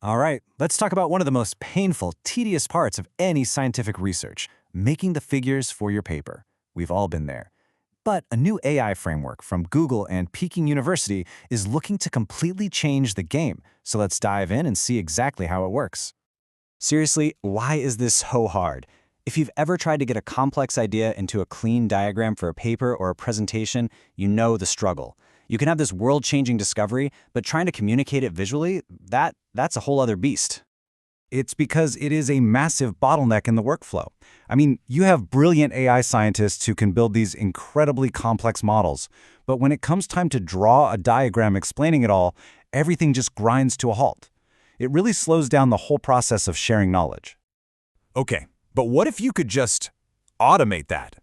All right, let's talk about one of the most painful, tedious parts of any scientific research, making the figures for your paper. We've all been there. But a new AI framework from Google and Peking University is looking to completely change the game. So let's dive in and see exactly how it works. Seriously, why is this so hard? If you've ever tried to get a complex idea into a clean diagram for a paper or a presentation, you know the struggle. You can have this world-changing discovery, but trying to communicate it visually, that's a whole other beast. It's because it is a massive bottleneck in the workflow. I mean, you have brilliant AI scientists who can build these incredibly complex models, but when it comes time to draw a diagram explaining it all, everything just grinds to a halt. It really slows down the whole process of sharing knowledge. Okay, but what if you could just automate that?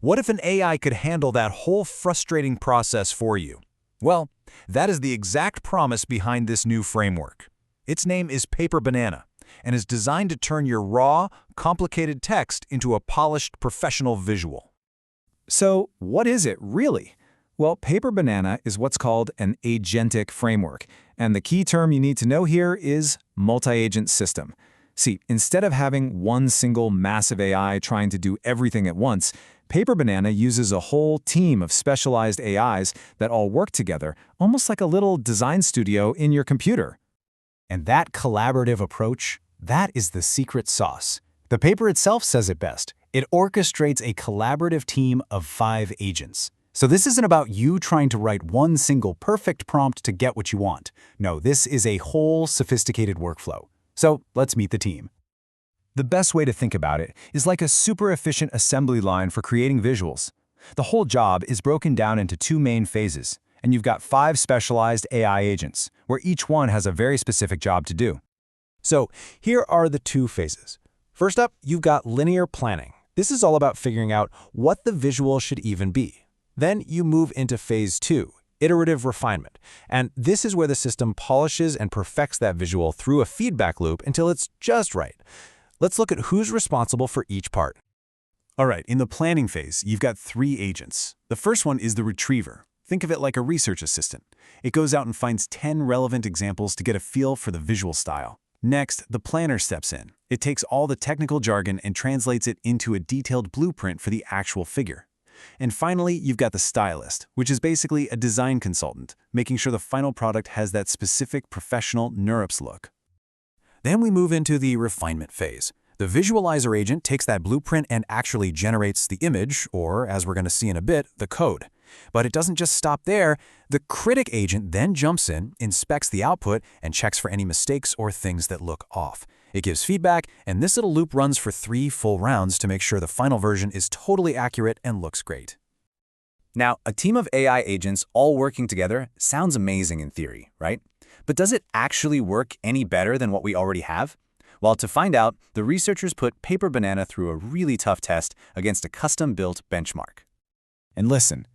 What if an AI could handle that whole frustrating process for you? Well, that is the exact promise behind this new framework. Its name is Paper Banana, and is designed to turn your raw, complicated text into a polished, professional visual. So, what is it really? Well, Paper Banana is what's called an agentic framework, and the key term you need to know here is multi-agent system. See, instead of having one single massive AI trying to do everything at once, Paper Banana uses a whole team of specialized AIs that all work together, almost like a little design studio in your computer. And that collaborative approach, that is the secret sauce. The paper itself says it best. It orchestrates a collaborative team of 5 agents. So this isn't about you trying to write one single perfect prompt to get what you want. No, this is a whole sophisticated workflow. So let's meet the team. The best way to think about it is like a super efficient assembly line for creating visuals. The whole job is broken down into 2 main phases, and you've got 5 specialized AI agents, where each one has a very specific job to do. So here are the 2 phases. First up, you've got linear planning. This is all about figuring out what the visual should even be. Then you move into phase 2, iterative refinement. And this is where the system polishes and perfects that visual through a feedback loop until it's just right. Let's look at who's responsible for each part. All right, in the planning phase, you've got 3 agents. The first one is the retriever. Think of it like a research assistant. It goes out and finds 10 relevant examples to get a feel for the visual style. Next, the planner steps in. It takes all the technical jargon and translates it into a detailed blueprint for the actual figure. And finally, you've got the stylist, which is basically a design consultant, making sure the final product has that specific professional NeurIPS look. Then we move into the refinement phase. The visualizer agent takes that blueprint and actually generates the image, or as we're going to see in a bit, the code. But it doesn't just stop there. The critic agent then jumps in, inspects the output, and checks for any mistakes or things that look off. It gives feedback, and this little loop runs for 3 full rounds to make sure the final version is totally accurate and looks great. Now, a team of AI agents all working together sounds amazing in theory, right? But does it actually work any better than what we already have? Well, to find out, the researchers put Paper Banana through a really tough test against a custom-built benchmark. And listen,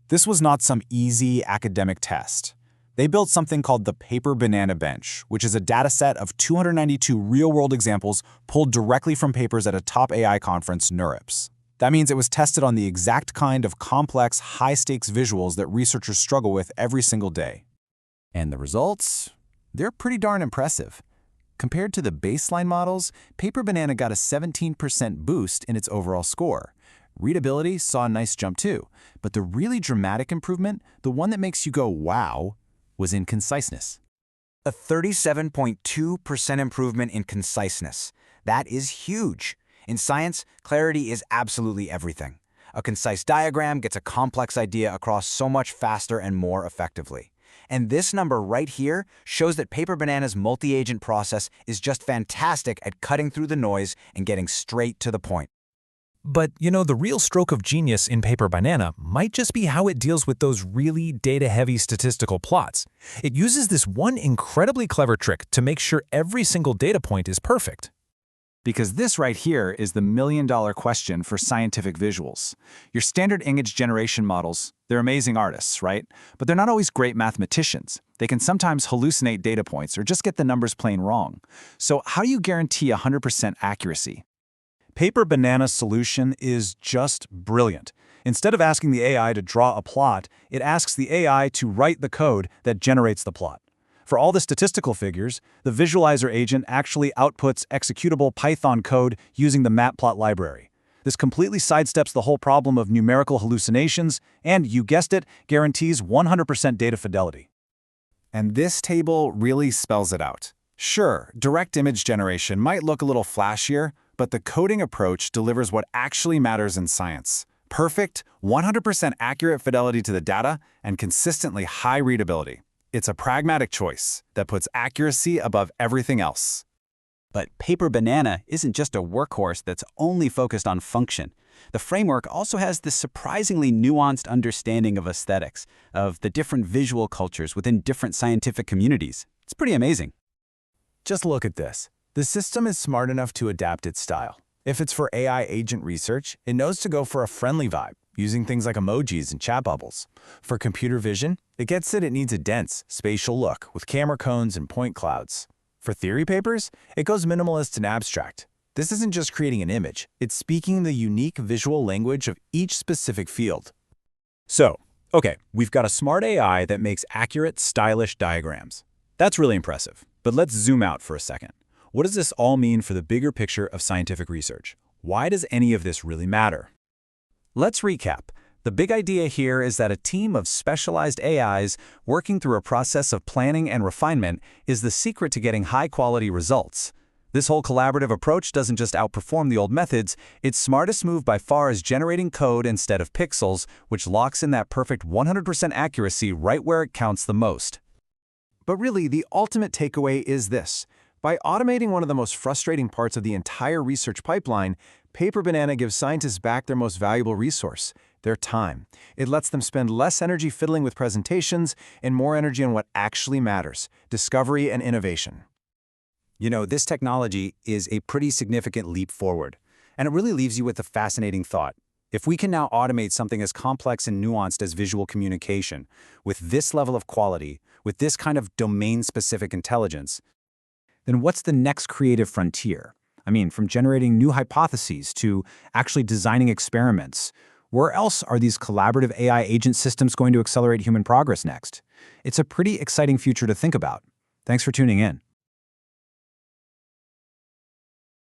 this was not some easy academic test. They built something called the Paper Banana Bench, which is a dataset of 292 real-world examples pulled directly from papers at a top AI conference, NeurIPS. That means it was tested on the exact kind of complex, high-stakes visuals that researchers struggle with every single day. And the results? They're pretty darn impressive. Compared to the baseline models, Paper Banana got a 17% boost in its overall score. Readability saw a nice jump too, but the really dramatic improvement, the one that makes you go, wow, was in conciseness. A 37.2% improvement in conciseness. That is huge. In science, clarity is absolutely everything. A concise diagram gets a complex idea across so much faster and more effectively. And this number right here shows that Paper Banana's multi-agent process is just fantastic at cutting through the noise and getting straight to the point. But, the real stroke of genius in Paper Banana might just be how it deals with those really data-heavy statistical plots. It uses this one incredibly clever trick to make sure every single data point is perfect. Because this right here is the million-dollar question for scientific visuals. Your standard image generation models, they're amazing artists, right? But they're not always great mathematicians. They can sometimes hallucinate data points or just get the numbers plain wrong. So how do you guarantee 100% accuracy? Paper Banana's solution is just brilliant. Instead of asking the AI to draw a plot, it asks the AI to write the code that generates the plot. For all the statistical figures, the visualizer agent actually outputs executable Python code using the Matplot library. This completely sidesteps the whole problem of numerical hallucinations and, you guessed it, guarantees 100% data fidelity. And this table really spells it out. Sure, direct image generation might look a little flashier, but the coding approach delivers what actually matters in science. Perfect, 100% accurate fidelity to the data, and consistently high readability. It's a pragmatic choice that puts accuracy above everything else. But Paper Banana isn't just a workhorse that's only focused on function. The framework also has this surprisingly nuanced understanding of aesthetics, of the different visual cultures within different scientific communities. It's pretty amazing. Just look at this. The system is smart enough to adapt its style. If it's for AI agent research, it knows to go for a friendly vibe, using things like emojis and chat bubbles. For computer vision, it gets that it needs a dense, spatial look with camera cones and point clouds. For theory papers, it goes minimalist and abstract. This isn't just creating an image, it's speaking the unique visual language of each specific field. So, okay, we've got a smart AI that makes accurate, stylish diagrams. That's really impressive. But let's zoom out for a second. What does this all mean for the bigger picture of scientific research? Why does any of this really matter? Let's recap. The big idea here is that a team of specialized AIs working through a process of planning and refinement is the secret to getting high-quality results. This whole collaborative approach doesn't just outperform the old methods, its smartest move by far is generating code instead of pixels, which locks in that perfect 100% accuracy right where it counts the most. But really, the ultimate takeaway is this. By automating one of the most frustrating parts of the entire research pipeline, Paper Banana gives scientists back their most valuable resource, their time. It lets them spend less energy fiddling with presentations and more energy on what actually matters, discovery and innovation. You know, this technology is a pretty significant leap forward, and it really leaves you with a fascinating thought. If we can now automate something as complex and nuanced as visual communication, with this level of quality, with this kind of domain-specific intelligence, then what's the next creative frontier? I mean, from generating new hypotheses to actually designing experiments. Where else are these collaborative AI agent systems going to accelerate human progress next? It's a pretty exciting future to think about. Thanks for tuning in.